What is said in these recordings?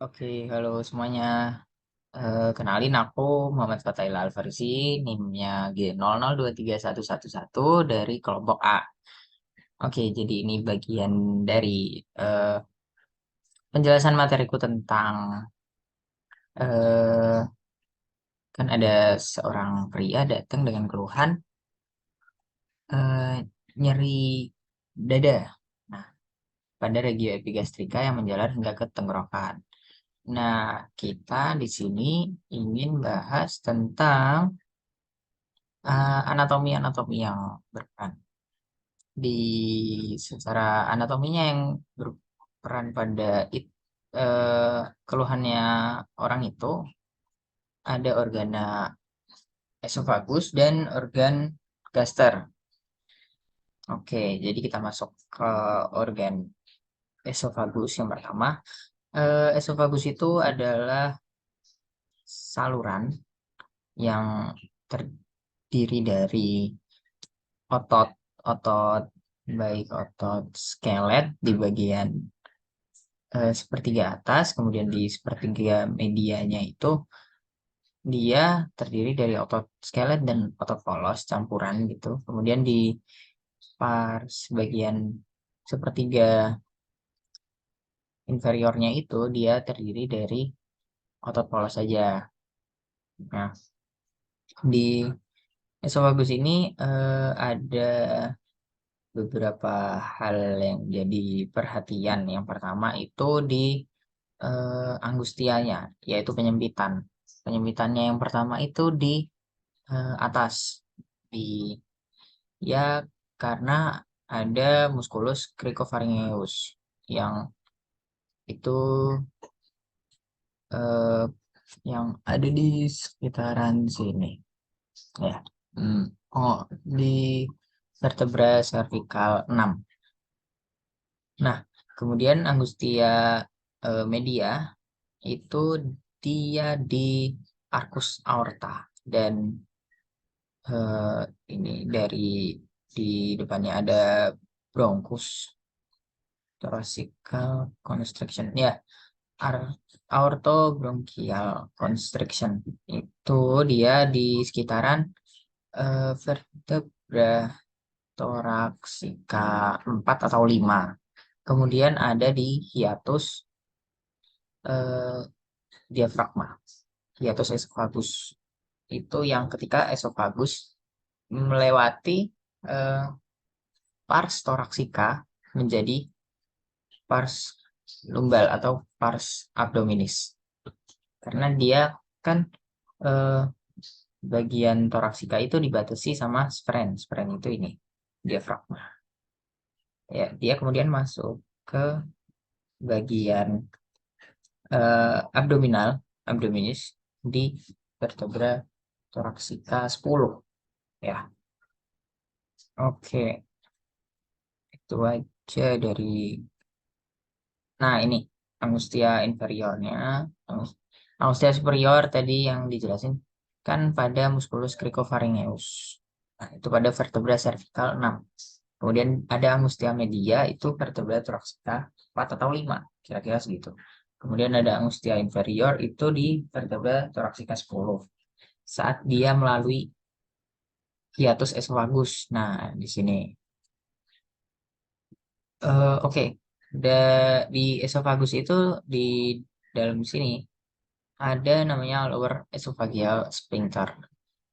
Oke, halo semuanya. Kenalin aku Muhammad Fatahil Alfarisi, NIM-nya G002311 dari kelompok A. Oke, jadi ini bagian dari eh, penjelasan materiku tentang eh, kan ada seorang pria datang dengan keluhan eh, nyeri dada. Nah, pada regio epigastrika yang menjalar hingga ke tenggorokan. Nah, kita di sini ingin bahas tentang anatomi-anatomi yang berperan di secara anatominya yang berperan pada keluhannya orang itu ada organa esofagus dan organ gaster. Oke, jadi kita masuk ke organ esofagus yang pertama. Esofagus itu adalah saluran yang terdiri dari otot otot baik otot skelet di bagian sepertiga atas, kemudian di sepertiga medianya itu dia terdiri dari otot skelet dan otot polos campuran gitu. Kemudian di pars bagian sepertiga inferiornya itu dia terdiri dari otot polos saja. Nah, di esofagus ini ada beberapa hal yang jadi perhatian. Yang pertama itu di angustianya, yaitu penyempitan. Penyempitannya yang pertama itu di atas, di ya karena ada musculus cricopharyngeus yang itu eh, yang ada di sekitaran sini, ya. Hmm. Oh, di vertebra cervical 6. Nah, kemudian angustia media itu dia di arcus aorta dan eh, ini dari di depannya ada bronchus thoracical constriction, ya. ar- Aortobronchial constriction itu dia di sekitaran vertebra thoracica 4 atau 5. Kemudian ada di hiatus eh, diafragma, hiatus esophagus. Itu yang ketika esophagus melewati eh, pars thoracica menjadi pars lumbal atau pars abdominis. Karena dia kan eh, bagian thoracica itu dibatasi sama spren. Spren itu ini diafragma. Ya, dia kemudian masuk ke bagian abdominal, abdominis di vertebra thoracica 10. Ya, oke. Itu aja dari. Nah, ini angustia inferiornya. Angustia superior tadi yang dijelasin kan pada musculus cricopharyngeus. Nah, itu pada vertebra cervical 6. Kemudian ada angustia media itu vertebra thoracica 4 atau 5, kira-kira segitu. Kemudian ada angustia inferior itu di vertebra thoracica 10. Saat dia melalui hiatus esophagus. Nah, di sini. Oke. Di esophagus itu di dalam sini ada namanya lower esophageal sphincter.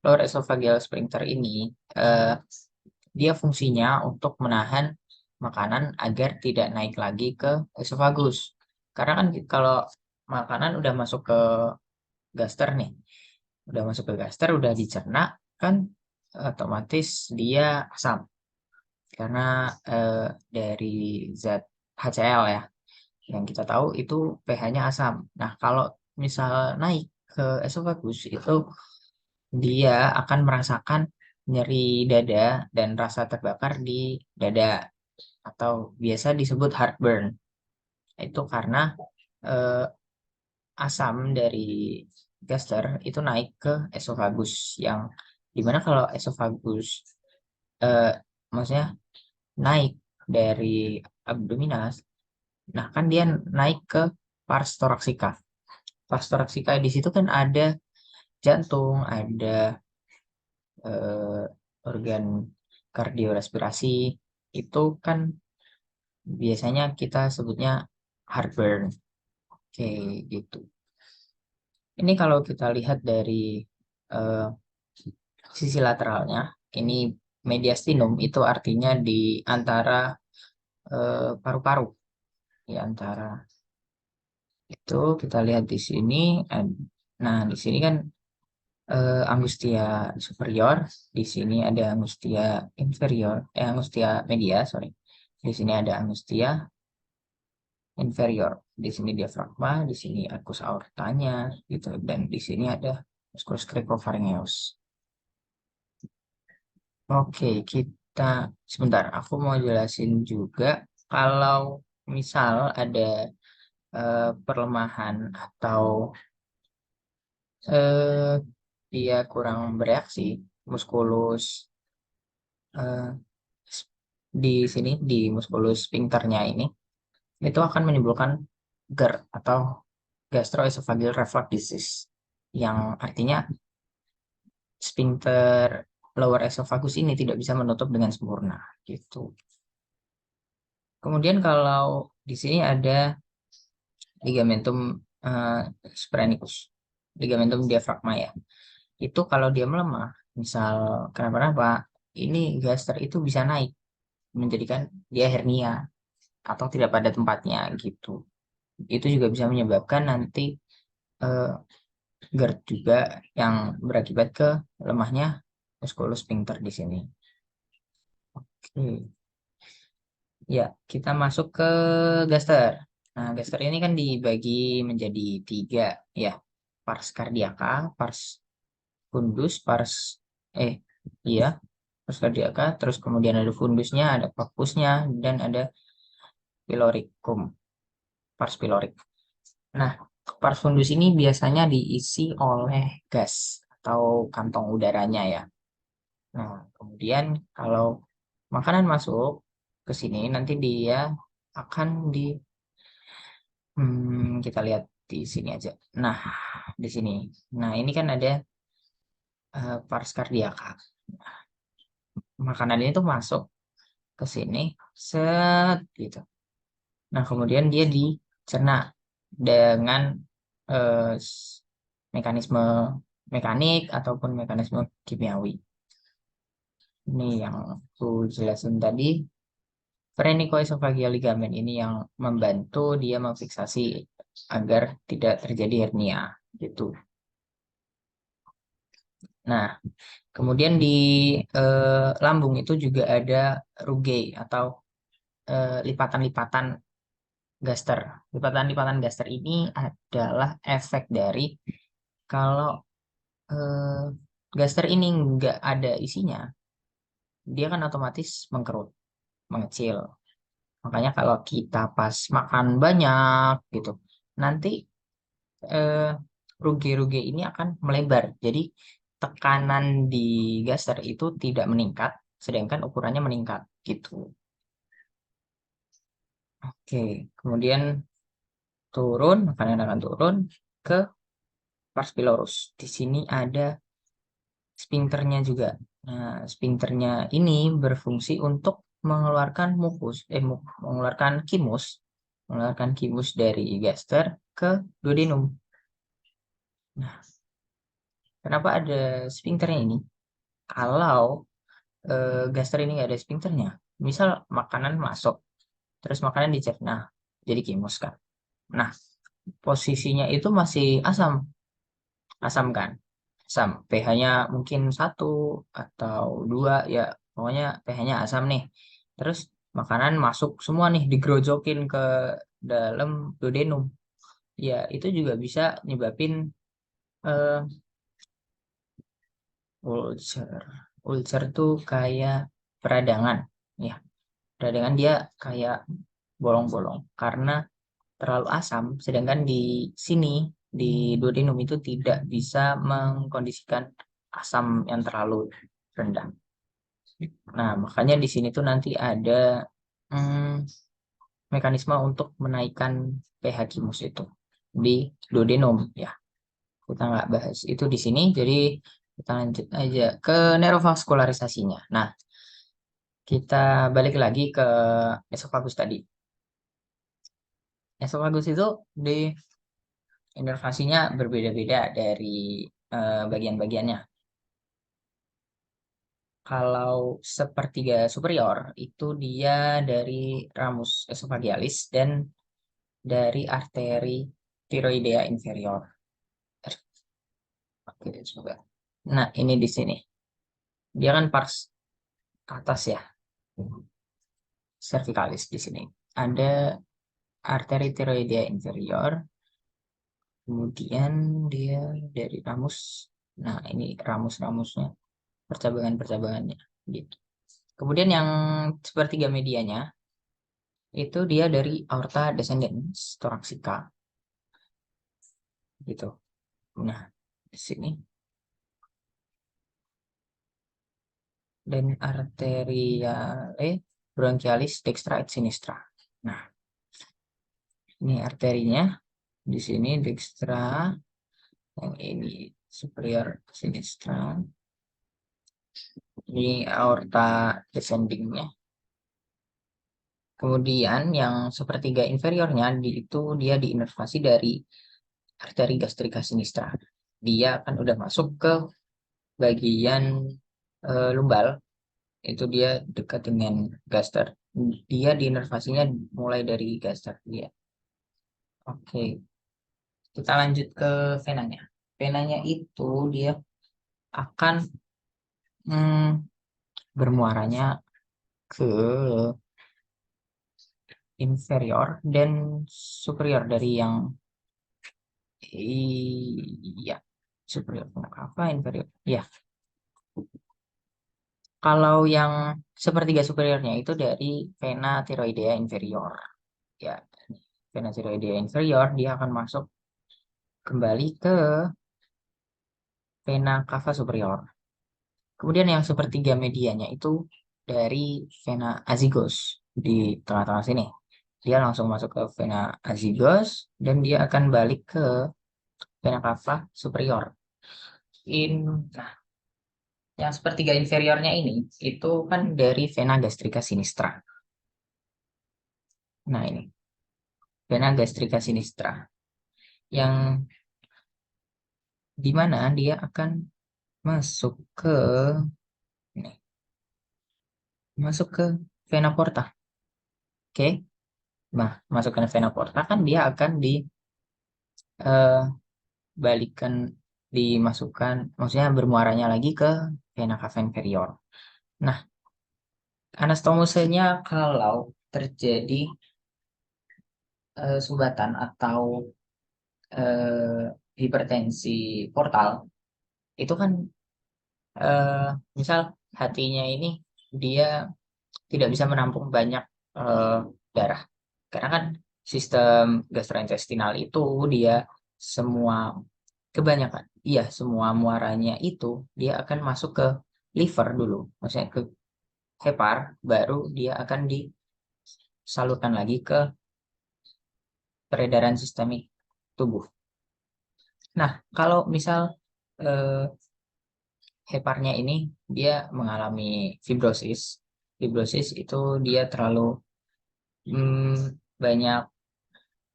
Lower esophageal sphincter ini eh, dia fungsinya untuk menahan makanan agar tidak naik lagi ke esophagus. Karena kan kalau makanan udah masuk ke gaster nih, udah masuk ke gaster, udah dicerna, kan otomatis dia asam. Karena dari zat HCl ya, yang kita tahu itu pH-nya asam. Nah, kalau misal naik ke esophagus itu dia akan merasakan nyeri dada dan rasa terbakar di dada atau biasa disebut heartburn. Itu karena eh, asam dari gaster itu naik ke esophagus yang dimana kalau esophagus eh, maksudnya naik dari abdominas, nah kan dia naik ke pars thoracica. Pars thoracica di situ kan ada jantung, ada eh, organ kardiorespirasi. Itu kan biasanya kita sebutnya heartburn. Oke, gitu. Ini kalau kita lihat dari eh, sisi lateralnya, ini mediastinum itu artinya di antara paru-paru, di antara itu kita lihat di sini. Nah, di sini kan angustia superior, di sini ada angustia inferior, angustia media, sorry. Di sini ada angustia inferior. Di sini diafragma, di sini arcus aortanya, gitu. Dan di sini ada musculus cricopharyngeus. Oke, kita sebentar. Aku mau jelasin juga kalau misal ada perlemahan atau eh, dia kurang bereaksi, muskulus eh, di sini di muskulus sphincternya ini itu akan menimbulkan GERD atau gastroesophageal reflux disease yang artinya sphincter lower esophagus ini tidak bisa menutup dengan sempurna gitu. Kemudian kalau di sini ada ligamentum eh, sphrenicus, ligamentum diafragma ya. Itu kalau dia melemah, misal kenapa-napa, ini gaster itu bisa naik menjadikan dia hernia atau tidak pada tempatnya gitu. Itu juga bisa menyebabkan nanti eh, GERD juga yang berakibat ke lemahnya musculus sphincter di sini. Oke. Ya, kita masuk ke gaster. Nah, gaster ini kan dibagi menjadi tiga ya. Pars cardiaca, pars fundus, eh iya, pars cardiaca, terus kemudian ada fundusnya, ada papusnya, dan ada piloricum, pars pilorik. Nah, pars fundus ini biasanya diisi oleh gas atau kantong udaranya ya. Nah, kemudian kalau makanan masuk ke sini, nanti dia akan kita lihat di sini aja. Nah, di sini. Nah, ini kan ada pars cardiaca. Makanan ini tuh masuk ke sini, set gitu. Nah, kemudian dia dicerna dengan eh, mekanisme mekanik ataupun mekanisme kimiawi. Ini yang aku jelasin tadi. Phrenicoesophageal ligamen ini yang membantu dia memfiksasi agar tidak terjadi hernia gitu. Nah, kemudian di lambung itu juga ada rugae atau lipatan-lipatan gaster. Lipatan-lipatan gaster ini adalah efek dari kalau eh, gaster ini nggak ada isinya, dia kan otomatis mengkerut, mengecil. Makanya kalau kita pas makan banyak gitu, nanti eh, ruge-ruge ini akan melebar. Jadi tekanan di gaster itu tidak meningkat, sedangkan ukurannya meningkat gitu. Oke, kemudian turun, makanan akan turun ke pars pylorus. Di sini ada sphincternya juga. Nah, sphincternya ini berfungsi untuk mengeluarkan mukus, mengeluarkan kimus dari gaster ke duodenum. Nah, kenapa ada sphincternya ini? Kalau gaster ini nggak ada sphincternya, misal makanan masuk, terus makanan dicerna, jadi kimus kan. Nah, posisinya itu masih asam, asam kan, asam. pH-nya mungkin 1 atau 2 ya, pokoknya pH-nya asam nih. Terus makanan masuk semua nih, digerojokin ke dalam duodenum. Ya, itu juga bisa nyebabin eh, ulcer. Ulcer tuh kayak peradangan, ya. Peradangan dia kayak bolong-bolong karena terlalu asam, sedangkan di sini di duodenum itu tidak bisa mengkondisikan asam yang terlalu rendah. Nah, makanya di sini tuh nanti ada hmm, mekanisme untuk menaikkan pH gimus itu di duodenum ya. Kita nggak bahas itu di sini, jadi kita lanjut aja ke neurovaskularisasinya. Nah, kita balik lagi ke esofagus tadi. Esofagus itu di inervasinya berbeda-beda dari bagian-bagiannya. Kalau sepertiga superior itu dia dari ramus esophagealis dan dari arteri tiroidea inferior. Oke, coba. Nah, ini di sini. Dia kan pars atas ya, cervicalis di sini. Ada arteri tiroidea inferior, kemudian dia dari ramus. Nah, ini ramus-ramusnya, percabangan-percabangannya gitu. Kemudian yang sepertiga medianya itu dia dari aorta descendens thoracica gitu. Nah, di sini dan arteriale bronchialis dextra et sinistra. Nah, ini arterinya di sini dextra, yang ini superior sinistra. Ini aorta descendingnya. Kemudian yang sepertiga inferiornya itu dia diinervasi dari arteri gastrika sinistra. Dia akan udah masuk ke bagian lumbal, itu dia dekat dengan gaster. Dia diinervasinya mulai dari gaster dia. Oke, kita lanjut ke venanya. Venanya itu dia akan hmm, bermuaranya ke inferior dan superior dari yang iya superior apa inferior ya. Kalau yang sepertiga superiornya itu dari vena tiroidea inferior ya. Vena tiroidea inferior dia akan masuk kembali ke vena cava superior. Kemudian yang sepertiga medianya itu dari vena azygos di tengah-tengah sini. Dia langsung masuk ke vena azygos dan dia akan balik ke vena cava superior. Nah, yang sepertiga inferiornya ini itu kan dari vena gastrika sinistra. Nah, ini vena gastrika sinistra yang dimana dia akan masuk ke ini, masuk ke vena porta. Oke. Nah, masuk ke vena porta kan dia akan dibalikan, dimasukkan, maksudnya bermuaranya lagi ke vena cava inferior. Nah, anastomosenya kalau terjadi sumbatan atau hipertensi portal itu kan eh, misal hatinya ini dia tidak bisa menampung banyak eh, darah karena kan sistem gastrointestinal itu dia semua kebanyakan iya semua muaranya itu dia akan masuk ke liver dulu, maksudnya ke hepar, baru dia akan disalurkan lagi ke peredaran sistemik tubuh. Nah, kalau misal eh, heparnya ini dia mengalami fibrosis. Fibrosis itu dia terlalu banyak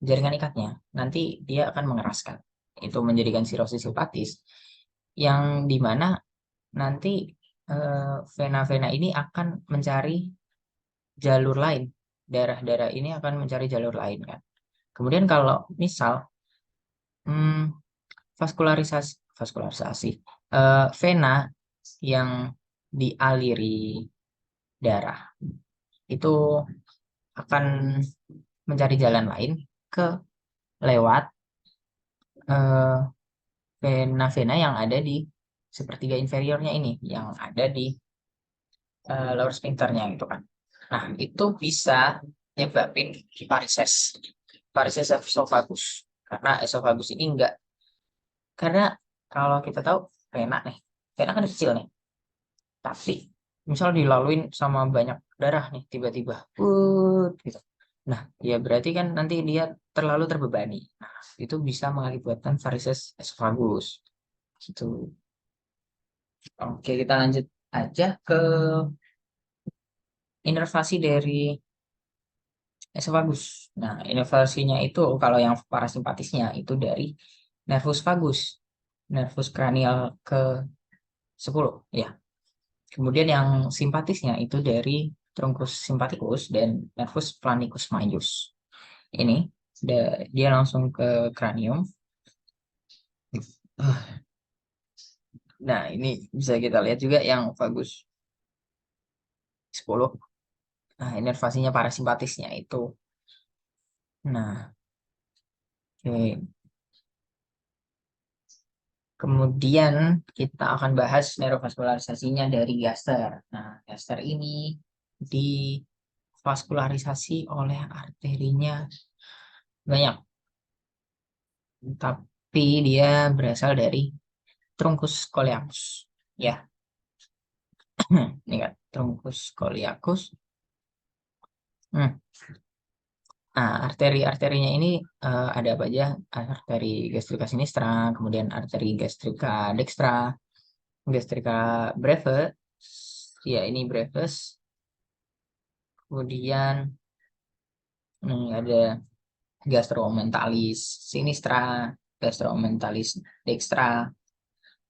jaringan ikatnya. Nanti dia akan mengeraskan. Itu menjadikan sirosis hepatis yang dimana nanti vena-vena ini akan mencari jalur lain. Darah-darah ini akan mencari jalur lain kan. Kemudian kalau misal hmm, vaskularisasi, vaskularisasi vena yang dialiri darah itu akan mencari jalan lain ke lewat eh, vena-vena yang ada di sepertiga inferiornya ini, yang ada di lower sphincternya gitu kan. Nah, itu bisa nyebabin varises, varises esophagus. Karena esophagus ini enggak, karena kalau kita tahu vena nih, vena kan kecil nih, tapi misal dilaluin sama banyak darah nih tiba-tiba, gitu. Nah, ya berarti kan nanti dia terlalu terbebani. Nah, itu bisa mengakibatkan varises esophagus. Gitu. Oke, kita lanjut aja ke inervasi dari esophagus. Nah, inervasinya itu kalau yang parasimpatisnya itu dari nervus vagus, nervus cranial ke 10 ya. Kemudian yang simpatisnya itu dari truncus sympathicus dan nervus planicus majus. Ini dia langsung ke kranium. Nah, ini bisa kita lihat juga yang vagus 10. Nah, inervasinya parasimpatisnya itu. Nah, oke. Kemudian kita akan bahas neurovaskularisasinya dari Gaster. Nah, Gaster ini divaskularisasi oleh arterinya banyak, tapi dia berasal dari truncus coeliacus. Ya, ini kan truncus coeliacus. Hmm. Nah, arteri-arterinya ini ada apa aja? Arteri gastrika sinistra, kemudian arteri gastrika dextra, gastrika brevis, ya ini brevis. Kemudian ada gastromentalis sinistra, gastromentalis dextra,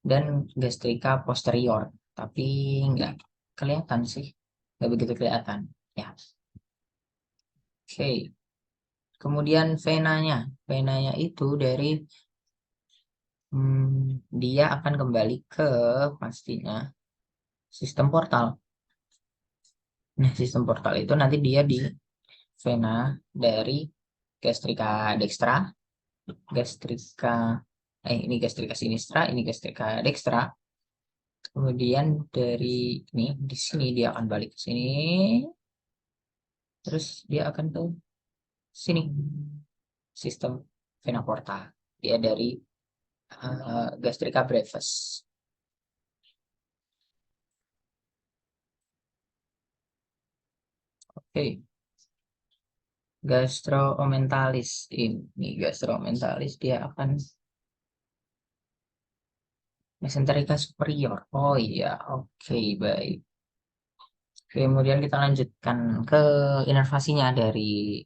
dan gastrika posterior. Tapi nggak kelihatan sih, nggak begitu kelihatan. Ya, oke. Kemudian venanya itu dari dia akan kembali ke pastinya sistem portal. Nah, sistem portal itu nanti dia di vena dari gastrika dextra, gastrika ini gastrika sinistra, ini gastrika dextra. Kemudian dari ini di sini dia akan balik ke sini, terus dia akan ke sini sistem vena porta. Dia dari gastrika brevis. Oke, gastromentalis ini gastromentalis dia akan mesenterica superior. Oh iya, oke baik. Kemudian kita lanjutkan ke inervasinya dari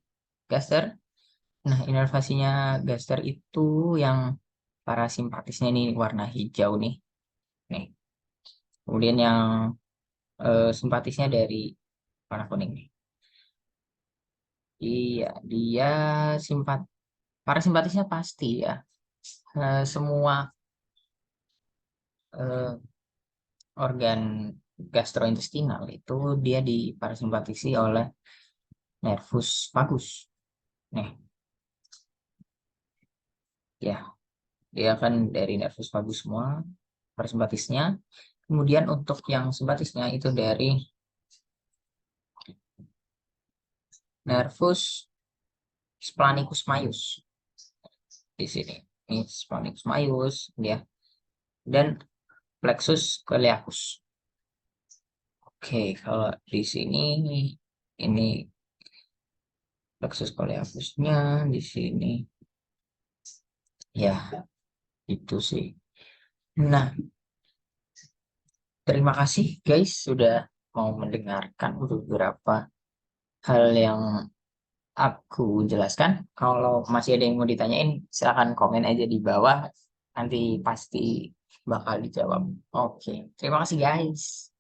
gaster. Nah, inervasinya gaster itu yang parasimpatisnya ini warna hijau nih. Nih. Kemudian yang simpatisnya dari warna kuning nih. Iya, dia simpat parasimpatisnya pasti ya. Semua eh, organ gastrointestinal itu dia diparasimpatisi oleh nervus vagus. Nih, ya, dia akan dari nervus vagus semua parasimpatisnya. Kemudian untuk yang simpatisnya itu dari nervus splanicus majus di sini. Ini splanicus majus ya dan plexus coeliacus. Oke, kalau di sini ini plexus coeliacusnya di sini ya itu sih. Nah, terima kasih guys sudah mau mendengarkan beberapa hal yang aku jelaskan. Kalau masih ada yang mau ditanyain, silahkan komen aja di bawah. Nanti pasti bakal dijawab. Oke, terima kasih guys.